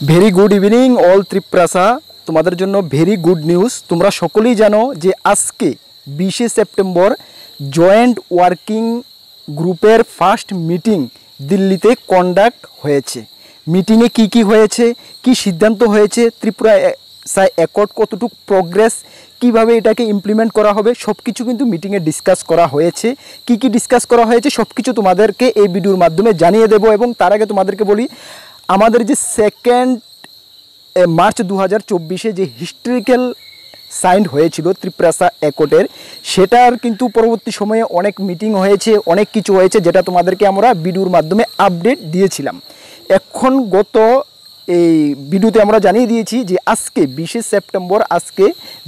Very good evening all ত্রিপ্রাসা। তোমাদের জন্য very good news. তোমরা সকলেই জানো যে আজকে 20শে সেপ্টেম্বর জয়েন্ট ওয়ার্কিং গ্রুপের ফার্স্ট মিটিং দিল্লিতে কন্ডাক্ট হয়েছে। মিটিংয়ে কি হয়েছে, কি সিদ্ধান্ত হয়েছে, ত্রিপুরা অ্যাকর্ড কতটুকু প্রোগ্রেস, কিভাবে এটাকে ইমপ্লিমেন্ট করা হবে, সব কিছু কিন্তু মিটিংয়ে ডিসকাস করা হয়েছে। কি ডিসকাস করা হয়েছে সব কিছু তোমাদেরকে এই ভিডিওর মাধ্যমে জানিয়ে দেব। এবং তার আগে তোমাদেরকে বলি, আমাদের যে 2 মার্চ 2024 যে হিস্ট্রিক্যাল সাইন হয়েছিল ত্রিপ্রাসা অ্যাকর্ডের, সেটার কিন্তু পরবর্তী সময়ে অনেক মিটিং হয়েছে, অনেক কিছু হয়েছে, যেটা তোমাদেরকে আমরা ভিডিওর মাধ্যমে আপডেট দিয়েছিলাম। এখন গত এই ভিডিওতে আমরা জানিয়ে দিয়েছি যে আজকে 20শে সেপ্টেম্বর আজকে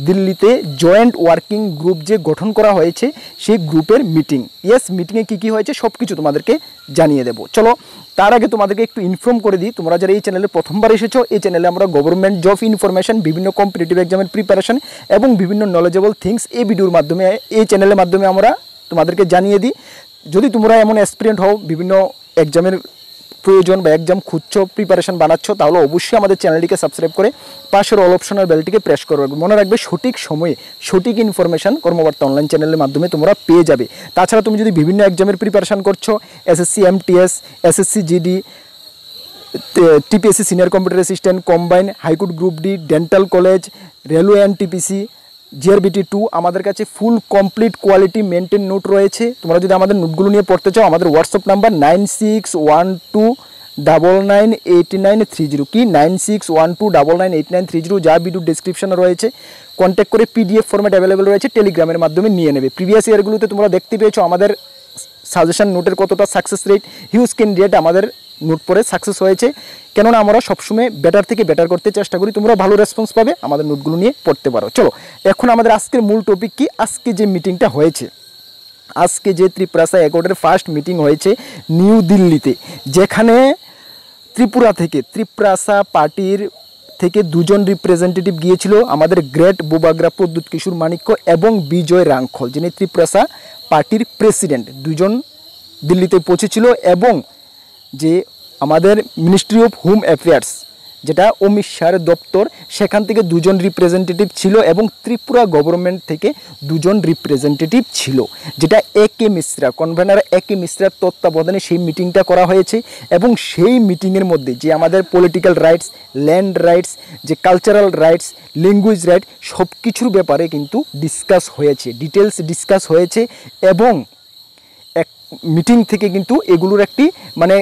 দিল্লিতে জয়েন্ট ওয়ার্কিং গ্রুপ যে গঠন করা হয়েছে সেই গ্রুপের মিটিং। ইয়েস, মিটিংয়ে কী হয়েছে সব কিছু তোমাদেরকে জানিয়ে দেব। চলো তার আগে তোমাদেরকে একটু ইনফর্ম করে দিই, তোমরা যারা এই চ্যানেলে প্রথমবার এসেছো, এই চ্যানেলে আমরা গভর্নমেন্ট জব ইনফরমেশন, বিভিন্ন কম্পিটিটিভ এক্সামের প্রিপারেশন এবং বিভিন্ন নলেজেবল থিংস এই ভিডিওর মাধ্যমে, এই চ্যানেলের মাধ্যমে আমরা তোমাদেরকে জানিয়ে দিই। যদি তোমরা এমন এক্সপিরিয়েন্ট হও, বিভিন্ন এক্সামের প্রয়োজন বা এক্সাম খুঁজছো, প্রিপারেশন বানাচ্ছ, তাহলে অবশ্যই আমাদের চ্যানেলটিকে সাবস্ক্রাইব করে পাশের অল অপশনাল বেলটিকে প্রেস করে রাখবে। মনে রাখবে সঠিক সময়ে সঠিক ইনফরমেশন কর্মবার্তা অনলাইন চ্যানেলের মাধ্যমে তোমরা পেয়ে যাবে। তাছাড়া তুমি যদি বিভিন্ন এক্সামের প্রিপারেশন করছো, SSC MTS, SSC GD, TPSC senior computer assistant, combine, high court group D, dental college, railway NTPC, GRBT 2, আমাদের কাছে full complete quality maintain note রয়েছে। তোমরা যদি আমাদের নোটগুলো নিয়ে পড়তে চাও, আমাদের হোয়াটসঅ্যাপ নাম্বার 9612998930, কি 9612998930, যা ভিডিও ডেসক্রিপশনে রয়েছে। কন্ট্যাক্ট করে PDF ফরম্যাট অ্যাভেলেবেল রয়েছে, টেলিগ্রামের মাধ্যমে নিয়ে নেবে। প্রিভিয়াস ইয়ারগুলোতে তোমরা দেখতে পেয়েছো আমাদের সাজেশন নোটের কতটা সাকসেস রেট, হিউজ ক্যান্ডিডেট আমাদের নোট পরে সাকসেস হয়েছে। কেননা আমরা সবসময় বেটার থেকে বেটার করতে চেষ্টা করি। তোমরা ভালো রেসপন্স পাবে, আমাদের নোটগুলো নিয়ে পড়তে পারো। চলো এখন আমাদের আজকের মূল টপিক কি, আজকে যে মিটিংটা হয়েছে, আজকে যে ত্রিপ্রাসা অ্যাকর্ডের ফার্স্ট মিটিং হয়েছে নিউ দিল্লিতে, যেখানে ত্রিপুরা থেকে ত্রিপ্রাসা পার্টির থেকে 2জন রিপ্রেজেন্টেটিভ গিয়েছিল, আমাদের গ্রেট বুবাগ্রা প্রদ্যুৎ কিশোর মাণিক্য এবং বিজয় রাংখল, যিনি ত্রিপ্রাসা পার্টির প্রেসিডেন্ট, 2জন দিল্লিতে পৌঁছেছিল। এবং যে আমাদের মিনিস্ট্রি অফ হোম অ্যাফেয়ার্স, যেটা অমিত শাহের দপ্তর, সেখান থেকে 2জন রিপ্রেজেন্টেটিভ ছিল এবং ত্রিপুরা গভর্নমেন্ট থেকে 2জন রিপ্রেজেন্টেটিভ ছিল, যেটা AK মিশ্রা, কনভেনার AK মিশ্রার তত্ত্বাবধানে সেই মিটিংটা করা হয়েছে। এবং সেই মিটিংয়ের মধ্যে যে আমাদের পলিটিক্যাল রাইটস, ল্যান্ড রাইটস, যে কালচারাল রাইটস, ল্যাঙ্গুয়েজ রাইট, সব কিছুর ব্যাপারে কিন্তু ডিসকাস হয়েছে, ডিটেলস ডিসকাস হয়েছে। এবং এক মিটিং থেকে কিন্তু এগুলোর একটি মানে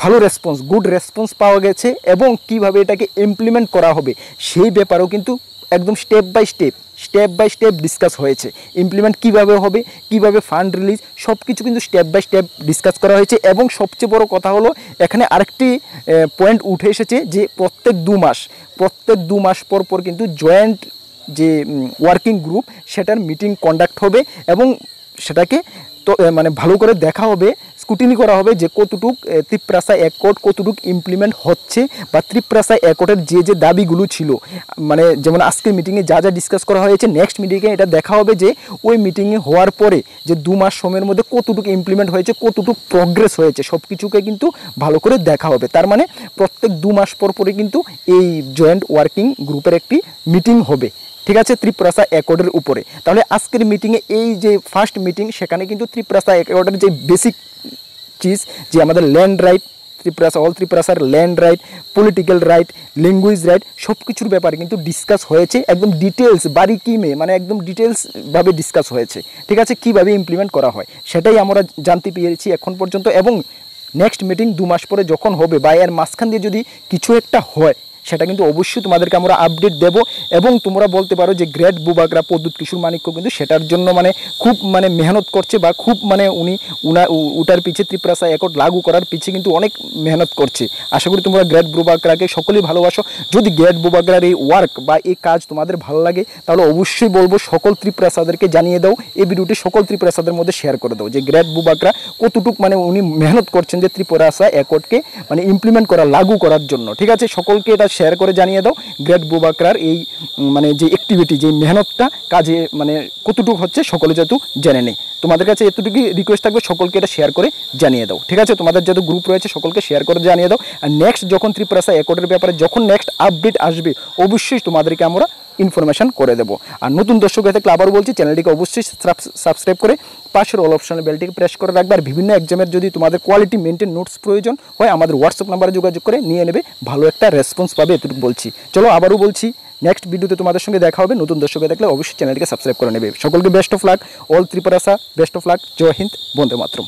ভালো রেসপন্স, গুড রেসপন্স পাওয়া গেছে। এবং কিভাবে এটাকে ইমপ্লিমেন্ট করা হবে সেই ব্যাপারেও কিন্তু একদম স্টেপ বাই স্টেপ ডিসকাস হয়েছে। ইমপ্লিমেন্ট কিভাবে হবে, কিভাবে ফান্ড রিলিজ, সব কিছু কিন্তু স্টেপ বাই স্টেপ ডিসকাস করা হয়েছে। এবং সবচেয়ে বড় কথা হলো, এখানে আরেকটি পয়েন্ট উঠে এসেছে যে প্রত্যেক 2 মাস পর কিন্তু জয়েন্ট যে ওয়ার্কিং গ্রুপ, সেটার মিটিং কন্ডাক্ট হবে এবং সেটাকে তো মানে ভালো করে দেখা হবে, স্কুটিনি করা হবে যে কতটুক ত্রিপ্রাসা অ্যাকর্ড কতটুক ইমপ্লিমেন্ট হচ্ছে, বা ত্রিপ্রাসা অ্যাকর্ডের যে দাবিগুলো ছিল, মানে যেমন আজকের মিটিংয়ে যা ডিসকাস করা হয়েছে, নেক্সট মিটিংয়ে এটা দেখা হবে যে ওই মিটিংয়ে হওয়ার পরে যে 2 মাস সময়ের মধ্যে কতটুকু ইমপ্লিমেন্ট হয়েছে, কতটুকু প্রোগ্রেস হয়েছে, সব কিছুকে কিন্তু ভালো করে দেখা হবে। তার মানে প্রত্যেক 2 মাস পরে কিন্তু এই জয়েন্ট ওয়ার্কিং গ্রুপের একটি মিটিং হবে, ঠিক আছে, ত্রিপ্রাসা অ্যাকর্ডের উপরে। তাহলে আজকের মিটিংয়ে এই যে ফার্স্ট মিটিং, সেখানে কিন্তু ত্রিপ্রাসা অ্যাকর্ডের যে বেসিক চিজ, যে আমাদের ল্যান্ড রাইট, অল ত্রিপ্রাসার land right, political right, language right, সব কিছুর ব্যাপারে কিন্তু ডিসকাস হয়েছে। একদম ডিটেলস বারিকিমে, মানে একদম ডিটেলসভাবে ডিসকাস হয়েছে, ঠিক আছে, কীভাবে ইমপ্লিমেন্ট করা হয় সেটাই আমরা জানতে পেরেছি এখন পর্যন্ত। এবং নেক্সট মিটিং 2 মাস পরে যখন হবে, বা এর মাঝখান দিয়ে যদি কিছু একটা হয়, সেটা কিন্তু অবশ্যই তোমাদেরকে আমরা আপডেট দেব। এবং তোমরা বলতে পারো যে গ্রেট বুবাগ্রা প্রদ্যুৎ কিশোর মাণিক্য কিন্তু সেটার জন্য মানে খুব মানে মেহনত করছে, বা খুব মানে উটার পিছে ত্রিপ্রাসা অ্যাকর্ড লাগু করার পিছে কিন্তু অনেক মেহনত করছে। আশা করি তোমরা গ্রেট বুবাগ্রাকে সকলেই ভালোবাসো। যদি গ্রেট বুবাগ্রার এই ওয়ার্ক বা এই কাজ তোমাদের ভালো লাগে, তাহলে অবশ্যই বলবো সকল ত্রিপ্রাসাদেরকে জানিয়ে দাও, এই ভিডিওটি সকল ত্রিপ্রাসাদের মধ্যে শেয়ার করে দাও যে গ্রেট বুবাগ্রা কতটুক মানে উনি মেহনত করছেন যে ত্রিপ্রাসা অ্যাকর্ডকে মানে ইমপ্লিমেন্ট করা, লাগু করার জন্য, ঠিক আছে, সকলকে এটা শেয়ার করে জানিয়ে দাও গ্রেট বুবাকরার এই মানে যে অ্যাক্টিভিটি, যে মেহনতটা কাজে মানে কতটুকু হচ্ছে সকলে যেহেতু জেনে নেই। তোমাদের কাছে এতটুকুই রিকোয়েস্ট থাকবে, সকলকে এটা শেয়ার করে জানিয়ে দাও, ঠিক আছে? তোমাদের যত গ্রুপ রয়েছে সকলকে শেয়ার করে জানিয়ে দাও। আর নেক্সট যখন ত্রিপুরা অ্যাকর্ডের ব্যাপারে যখন নেক্সট আপডেট আসবে অবশ্যই তোমাদেরকে আমরা ইনফরমেশন করে দেবো। আর নতুন দর্শক হয়ে থাকলে আবারও বলছি, চ্যানেলটিকে অবশ্যই সাবস্ক্রাইব করে পাশের অল অপশনের বেলটিকে প্রেস করে রাখবে। আর বিভিন্ন এক্সামের যদি তোমাদের কোয়ালিটি মেনটেন নোটস প্রয়োজন হয় আমাদের হোয়াটসঅ্যাপ নাম্বারে যোগাযোগ করে নিয়ে নেবে, ভালো একটা রেসপন্স পাবে, এতটুকু বলছি। চলো আবারও বলছি, নেক্সট ভিডিওতে তোমাদের সঙ্গে দেখা হবে। নতুন দর্শক হয়ে থাকলে অবশ্যই চ্যানেলটিকে সাবস্ক্রাইব করে নেবে। সকলকে best of luck, all Tripura, best of luck, Jai Hind, Vande Mataram.